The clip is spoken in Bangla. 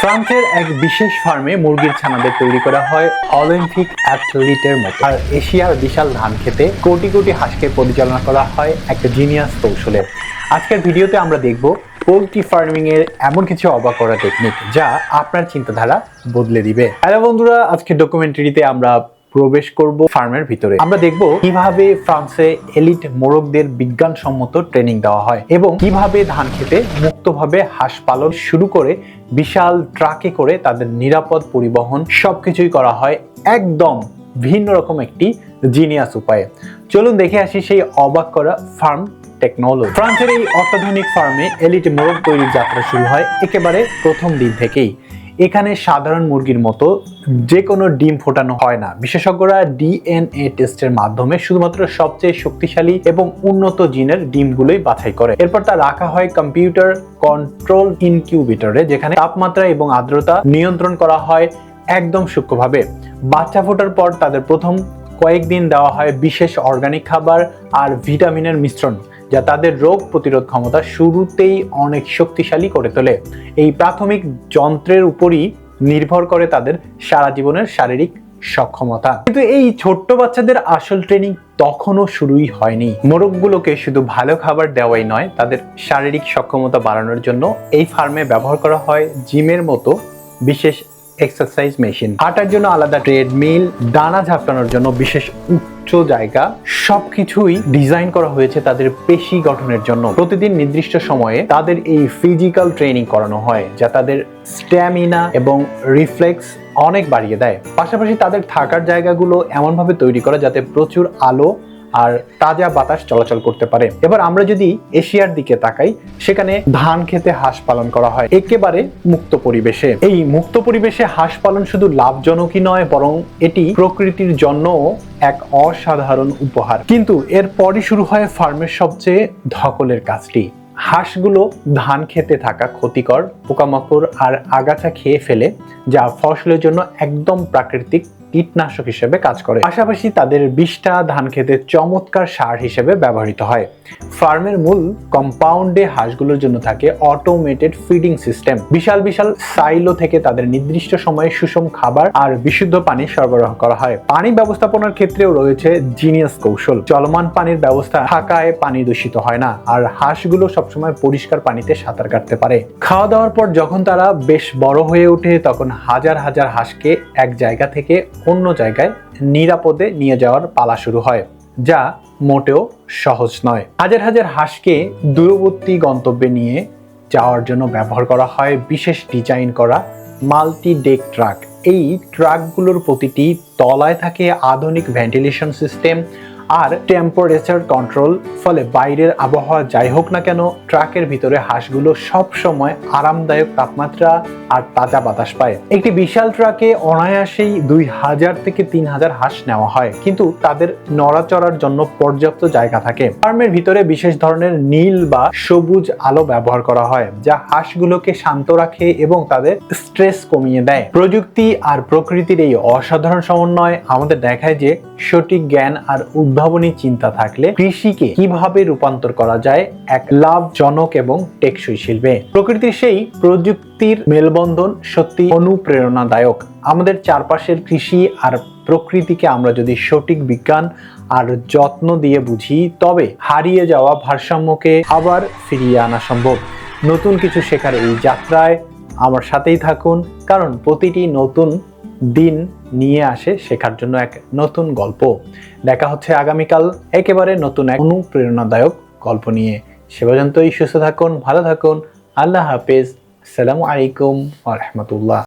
ফ্রান্সের এক বিশেষ ফার্মে মুরগির ছানাদের তৈরি করা হয় অলিম্পিক অ্যাথলিটের মতো। আর এশিয়ার বিশাল ধান খেতে কোটি কোটি হাঁসকে পরিচালনা করা হয় একটা জিনিয়াস কৌশলে। আজকের ভিডিওতে আমরা দেখব পোল্ট্রি ফার্মিং এর এমন কিছু অবাক করা টেকনিক যা আপনার চিন্তাধারা বদলে দিবে। হ্যালো বন্ধুরা, আজকের ডকুমেন্টারিতে আমরা প্রবেশ করব ফার্মের ভিতরে। আমরা দেখব কিভাবে ফ্রান্সে এলিট মোরগদের বিজ্ঞানসম্মত ট্রেনিং দেওয়া হয় এবং কিভাবে ধান খেতে মুক্তভাবে হাঁস পালন শুরু করে বিশাল ট্রাকে করে তাদের নিরাপদ পরিবহন সবকিছুই করা হয় একদম ভিন্ন রকম একটি জিনিয়াস উপায়ে। চলুন দেখে আসি সেই অবাক করা ফার্ম টেকনোলজি। ফ্রান্সের এই অত্যাধুনিক ফার্মে এলিট মোরগ তৈরির যাত্রা শুরু হয় একেবারে প্রথম দিন থেকেই। এখানে সাধারণ মুরগির মতো যে কোনো ডিম ফোটানো হয় না। বিশেষজ্ঞরা ডিএনএ টেস্টের মাধ্যমে শুধুমাত্র সবচেয়ে শক্তিশালী এবং উন্নত জিনের ডিমগুলোই বাছাই করে। এরপর তা রাখা হয় কম্পিউটার কন্ট্রোল ইনকিউবেটরে, যেখানে তাপমাত্রা এবং আর্দ্রতা নিয়ন্ত্রণ করা হয় একদম সূক্ষ্মভাবে। বাচ্চা ফোটার পর তাদের প্রথম কয়েকদিন দেওয়া হয় বিশেষ অর্গানিক খাবার আর ভিটামিনের মিশ্রণ, যা তাদের রোগ প্রতিরোধ ক্ষমতা শুরুতেই অনেক শক্তিশালী করে তোলে। এই প্রাথমিক যন্ত্রের উপরই নির্ভর করে তাদের সারা জীবনের শারীরিক সক্ষমতা। কিন্তু এই ছোট্ট বাচ্চাদের আসল ট্রেনিং তখনও শুরুই হয়নি। মোরগগুলোকে শুধু ভালো খাবার দেওয়াই নয়, তাদের শারীরিক সক্ষমতা বাড়ানোর জন্য এই ফার্মে ব্যবহার করা হয় জিমের মতো বিশেষ এক্সারসাইজ মেশিন, হাঁটার জন্য আলাদা ট্রেডমিল, দানা ঝাপটানোর জন্য বিশেষ উচ্চ জায়গা, সবকিছুই ডিজাইন করা হয়েছে তাদের পেশি গঠনের জন্য। প্রতিদিন নির্দিষ্ট সময়ে তাদের এই ফিজিক্যাল ট্রেনিং করানো হয়, যা তাদের স্ট্যামিনা এবং রিফ্লেক্স অনেক বাড়িয়ে দেয়। পাশাপাশি তাদের থাকার জায়গাগুলো এমনভাবে তৈরি করা যাতে প্রচুর আলো আর তাজা বাতাস চলাচল করতে পারে। এবার আমরা যদি এশিয়ার দিকে তাকাই, সেখানে ধান খেতে হাঁস পালন করা হয় একেবারে মুক্ত পরিবেশে। এই মুক্ত পরিবেশে হাঁস পালন শুধু লাভজনকই নয়, বরং এটি প্রকৃতির জন্যও এক অসাধারণ উপহার। কিন্তু এরপরই শুরু হয় ফার্মের সবচেয়ে ধকলের কাজটি। হাঁসগুলো ধান খেতে থাকা ক্ষতিকর পোকামাকড় আর আগাছা খেয়ে ফেলে, যা ফসলের জন্য একদম প্রাকৃতিক কীটনাশক হিসেবে কাজ করে। পাশাপাশি তাদের বিষটা ধান খেতে চমৎকার সার হিসেবে ব্যবহৃত হয়। ফার্মের মূল কম্পাউন্ডে হাঁসগুলোর জন্য থাকে অটোমেটেড ফিডিং সিস্টেম। বিশাল বিশাল সাইলো থেকে তাদের নির্দিষ্ট সময়ে সুষম খাবার আর বিশুদ্ধ পানি সরবরাহ করা হয়। পানি ব্যবস্থাপনার ক্ষেত্রেও রয়েছে জিনিয়াস কৌশল। চলমান পানির ব্যবস্থা থাকায় পানি দূষিত হয় না, আর হাঁসগুলো সবসময় পরিষ্কার পানিতে সাঁতার কাটতে পারে। খাওয়া দাওয়ার পর যখন তারা বেশ বড় হয়ে ওঠে, তখন হাজার হাজার হাঁসকে এক জায়গা থেকে অন্য জায়গায় নিরাপদে নিয়ে যাওয়ার পালা শুরু হয়, যা মোটেও সহজ নয়। হাজার হাজার হাঁসকে দূরবর্তী গন্তব্যে নিয়ে যাওয়ার জন্য ব্যবহার করা হয় বিশেষ ডিজাইন করা মাল্টি ডেক ট্রাক। এই ট্রাকগুলোর প্রতিটি তলায় থাকে আধুনিক ভেন্টিলেশন সিস্টেম আর টেম্পারেচার কন্ট্রোল, ফলে বাইরের আবহাওয়া যাই হোক না কেন, ট্রাকের ভিতরে হাঁসগুলো সব সময় আরামদায়ক তাপমাত্রা আর তাজা বাতাস পায়। একটি বিশাল ট্রাকে অনায়াসেই 2000 থেকে 3000 হাঁস নেওয়া হয়, কিন্তু তাদের নড়াচড়ার জন্য পর্যাপ্ত জায়গা থাকে। ফার্মের ভিতরে বিশেষ ধরনের নীল বা সবুজ আলো ব্যবহার করা হয়, যা হাঁসগুলোকে শান্ত রাখে এবং তাদের স্ট্রেস কমিয়ে দেয়। প্রযুক্তি আর প্রকৃতির এই অসাধারণ সমন্বয় আমাদের দেখায় যে সঠিক জ্ঞান আর উদ্ভাবনী চিন্তা থাকলে কৃষিকে কিভাবে রূপান্তর করা যায় এক লাভজনক এবং টেকসই শিল্পে। প্রকৃতির সেই প্রযুক্তির মেলবন্ধন সত্যি অনুপ্রেরণাদায়ক। আমাদের চারপাশের কৃষি আর প্রকৃতিকে আমরা যদি সঠিক বিজ্ঞান আর যত্ন দিয়ে বুঝি, তবে হারিয়ে যাওয়া ভারসাম্যকে আবার ফিরিয়ে আনা সম্ভব। নতুন কিছু শেখার এই যাত্রায় আমার সাথেই থাকুন, কারণ প্রতিটি নতুন দিন নিয়ে আসে শেখার জন্য এক নতুন গল্প। দেখা হচ্ছে আগামীকাল একেবারে নতুন এক অনুপ্রেরণাদায়ক গল্প নিয়ে। সে পর্যন্তই সুস্থ থাকুন, ভালো থাকুন। আল্লাহ হাফেজ। আসসালামু আলাইকুম ওয়া রাহমাতুল্লাহ।